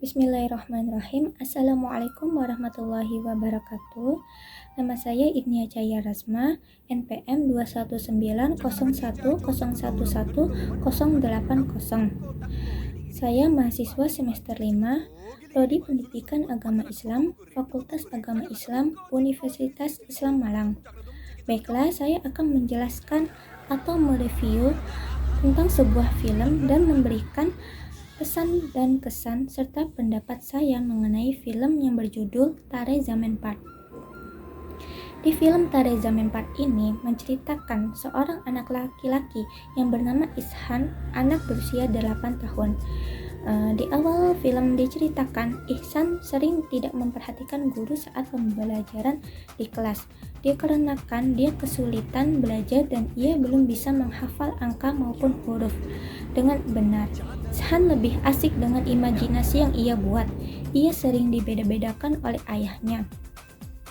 Bismillahirrahmanirrahim. Assalamualaikum warahmatullahi wabarakatuh. Nama saya Ibnia Cahaya Rasma, NPM 21901011080. Saya mahasiswa semester 5, Prodi Pendidikan Agama Islam, Fakultas Agama Islam, Universitas Islam Malang. Baiklah, saya akan menjelaskan atau mereview tentang sebuah film dan memberikan pesan dan kesan serta pendapat saya mengenai film yang berjudul Tare Zameen Part. Di film Tare Zameen Part ini menceritakan seorang anak laki-laki yang bernama Ihsan, anak berusia 8 tahun. Di awal film diceritakan Ihsan sering tidak memperhatikan guru saat pembelajaran di kelas, dikarenakan dia kesulitan belajar dan ia belum bisa menghafal angka maupun huruf dengan benar. Ihsan lebih asik dengan imajinasi yang ia buat. Ia sering dibeda-bedakan oleh ayahnya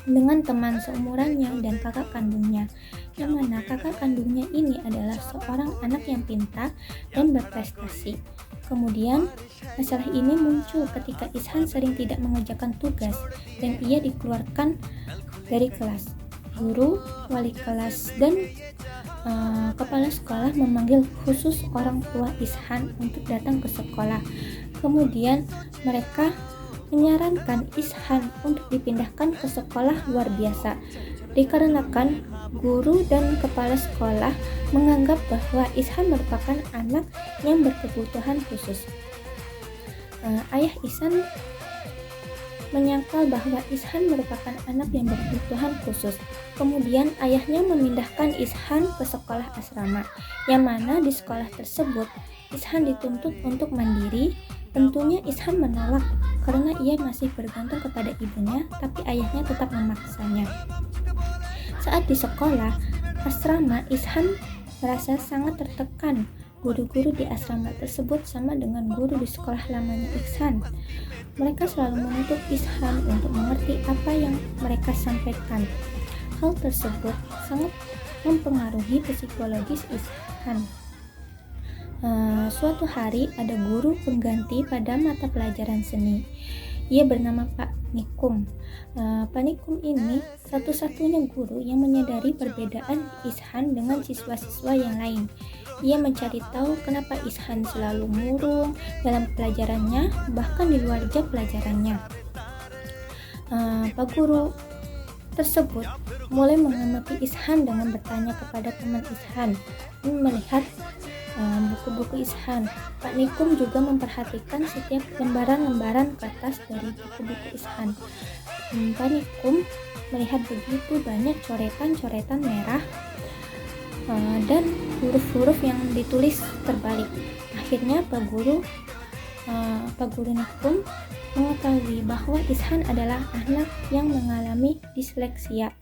dengan teman seumurannya dan kakak kandungnya, yang mana kakak kandungnya ini adalah seorang anak yang pintar dan berprestasi. Kemudian, masalah ini muncul ketika Ihsan sering tidak mengerjakan tugas dan ia dikeluarkan dari kelas. Guru, wali kelas, dan kepala sekolah memanggil khusus orang tua Ihsan untuk datang ke sekolah. Kemudian, mereka menyarankan Ihsan untuk dipindahkan ke sekolah luar biasa, dikarenakan guru dan kepala sekolah menganggap bahwa Ihsan merupakan anak yang berkebutuhan khusus. Ayah Ihsan menyangkal bahwa Ihsan merupakan anak yang berkebutuhan khusus. Kemudian ayahnya memindahkan Ihsan ke sekolah asrama, yang mana di sekolah tersebut Ihsan dituntut untuk mandiri. Tentunya Ihsan menolak karena ia masih bergantung kepada ibunya, tapi ayahnya tetap memaksanya. Saat di sekolah asrama, Ihsan merasa sangat tertekan. Guru-guru di asrama tersebut sama dengan guru di sekolah lamanya Ihsan. Mereka selalu menuntut Ihsan untuk mengerti apa yang mereka sampaikan. Hal tersebut sangat mempengaruhi psikologis Ihsan. Suatu hari ada guru pengganti pada mata pelajaran seni. Ia bernama Pak Nikum. Pak Nikum ini satu-satunya guru yang menyadari perbedaan Ihsan dengan siswa-siswa yang lain. Ia mencari tahu kenapa Ihsan selalu murung dalam pelajarannya, bahkan di luar jam pelajarannya. Pak guru tersebut mulai mengamati Ihsan dengan bertanya kepada teman Ihsan dan melihat buku-buku Ihsan. Pak Nikum juga memperhatikan setiap lembaran-lembaran kertas dari buku-buku Ihsan. Pak Nikum melihat begitu banyak coretan-coretan merah dan huruf-huruf yang ditulis terbalik. Akhirnya Pak Guru Nikum mengetahui bahwa Ihsan adalah anak yang mengalami disleksia.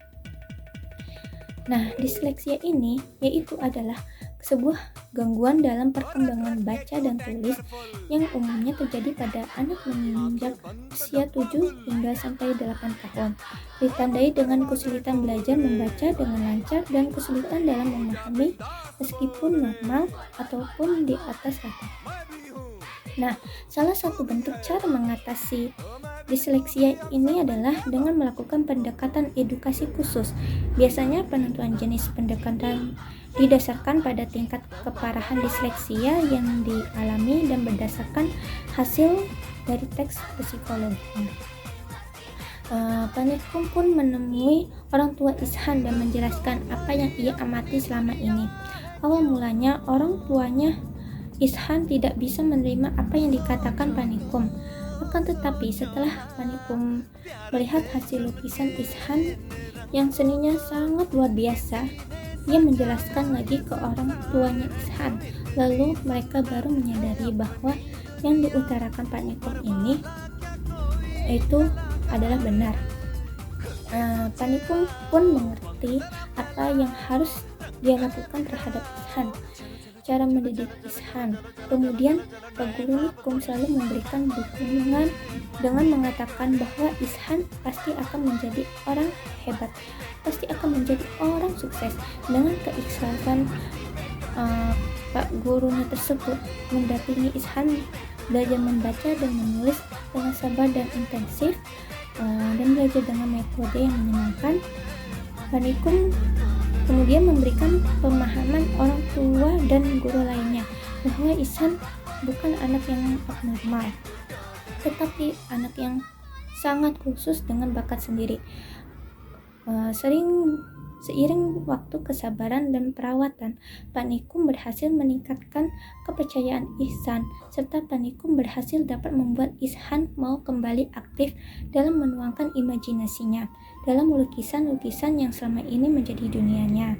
Nah, disleksia ini yaitu adalah sebuah gangguan dalam perkembangan baca dan tulis yang umumnya terjadi pada anak menginjak usia 7 hingga sampai 8 tahun. Ditandai dengan kesulitan belajar membaca dengan lancar dan kesulitan dalam memahami meskipun normal ataupun di atas rata. Nah, salah satu bentuk cara mengatasi disleksia ini adalah dengan melakukan pendekatan edukasi khusus. Biasanya penentuan jenis pendekatan didasarkan pada tingkat keparahan disleksia yang dialami dan berdasarkan hasil dari teks psikologi. Pak Nikum pun menemui orang tua Ihsan dan menjelaskan apa yang ia amati selama ini. Awal mulanya orang tuanya Ihsan tidak bisa menerima apa yang dikatakan Pak Nikum. Akan tetapi setelah Pak Nikum melihat hasil lukisan Ihsan yang seninya sangat luar biasa, ia menjelaskan lagi ke orang tuanya Ihsan. Lalu mereka baru menyadari bahwa yang diutarakan Pak Nikum ini itu adalah benar. Pak Nikum pun mengerti apa yang harus dia lakukan terhadap Ihsan, cara mendidik Ihsan. Kemudian Pak Guru Nikum selalu memberikan dukungan dengan mengatakan bahwa Ihsan pasti akan menjadi orang hebat, pasti akan menjadi orang sukses. Dengan keikhlasan Pak gurunya tersebut mendampingi Ihsan belajar membaca dan menulis dengan sabar dan intensif, dan belajar dengan metode yang menyenangkan. Panikum kemudian memberikan pemahaman orang tua dan guru lainnya bahwa Ihsan bukan anak yang abnormal, tetapi anak yang sangat khusus dengan bakat sendiri. Seiring waktu, kesabaran, dan perawatan, Panikum berhasil meningkatkan kepercayaan Ihsan, serta Panikum berhasil dapat membuat Ihsan mau kembali aktif dalam menuangkan imajinasinya dalam lukisan-lukisan yang selama ini menjadi dunianya.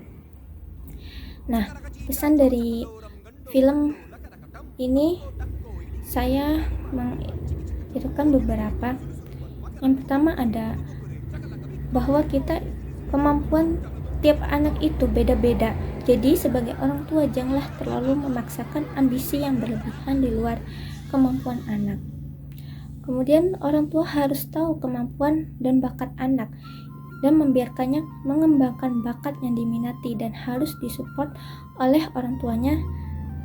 Nah, pesan dari film ini saya mengikutkan beberapa. Yang pertama ada bahwa kemampuan tiap anak itu beda-beda. Jadi sebagai orang tua janganlah terlalu memaksakan ambisi yang berlebihan di luar kemampuan anak. Kemudian orang tua harus tahu kemampuan dan bakat anak dan membiarkannya mengembangkan bakat yang diminati dan harus disupport oleh orang tuanya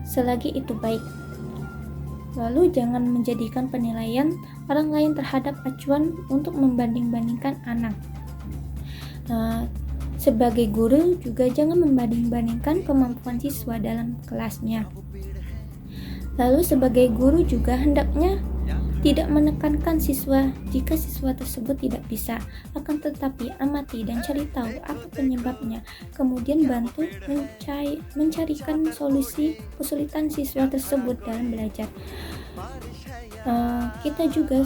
selagi itu baik. Lalu jangan menjadikan penilaian orang lain terhadap acuan untuk membanding-bandingkan anak. Sebagai guru juga jangan membanding-bandingkan kemampuan siswa dalam kelasnya. Lalu sebagai guru juga hendaknya tidak menekankan siswa jika siswa tersebut tidak bisa, akan tetapi amati dan cari tahu apa penyebabnya, kemudian bantu mencarikan solusi kesulitan siswa tersebut dalam belajar. Kita juga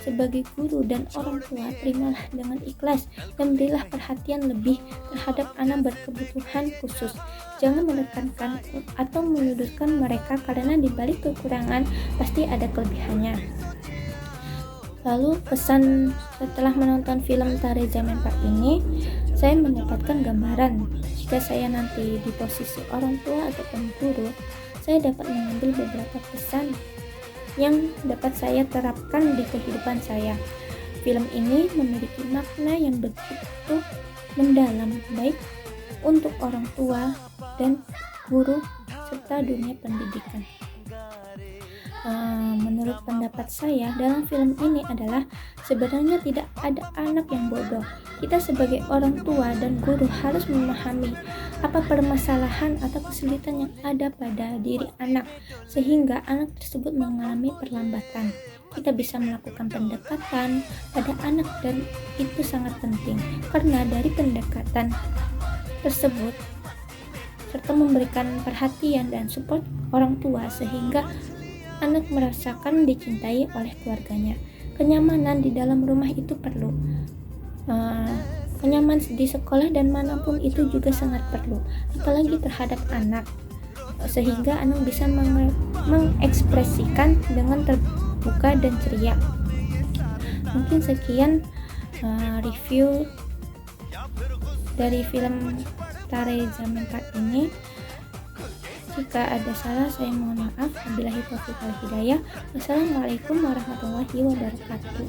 sebagai guru dan orang tua terimalah dengan ikhlas dan berilah perhatian lebih terhadap anak berkebutuhan khusus. Jangan menekankan atau menyudutkan mereka karena di balik kekurangan pasti ada kelebihannya. Lalu pesan setelah menonton film Tare Zaman Pak ini, saya mendapatkan gambaran jika saya nanti di posisi orang tua ataupun guru, saya dapat mengambil beberapa pesan yang dapat saya terapkan di kehidupan saya. Film ini memiliki makna yang begitu mendalam, baik untuk orang tua dan guru serta dunia pendidikan. Menurut pendapat saya dalam film ini adalah sebenarnya tidak ada anak yang bodoh. Kita sebagai orang tua dan guru harus memahami apa permasalahan atau kesulitan yang ada pada diri anak sehingga anak tersebut mengalami perlambatan. Kita bisa melakukan pendekatan pada anak dan itu sangat penting karena dari pendekatan tersebut serta memberikan perhatian dan support orang tua sehingga anak merasakan dicintai oleh keluarganya. Kenyamanan di dalam rumah itu perlu. Kenyamanan di sekolah dan manapun itu juga sangat perlu, apalagi terhadap anak, sehingga anak bisa mengekspresikan dengan terbuka dan ceria. Mungkin sekian review dari film Tare Zaman Pak ini. Jika ada salah saya mohon maaf. Wabillahi taufiq wal hidayah. Wassalamualaikum warahmatullahi wabarakatuh.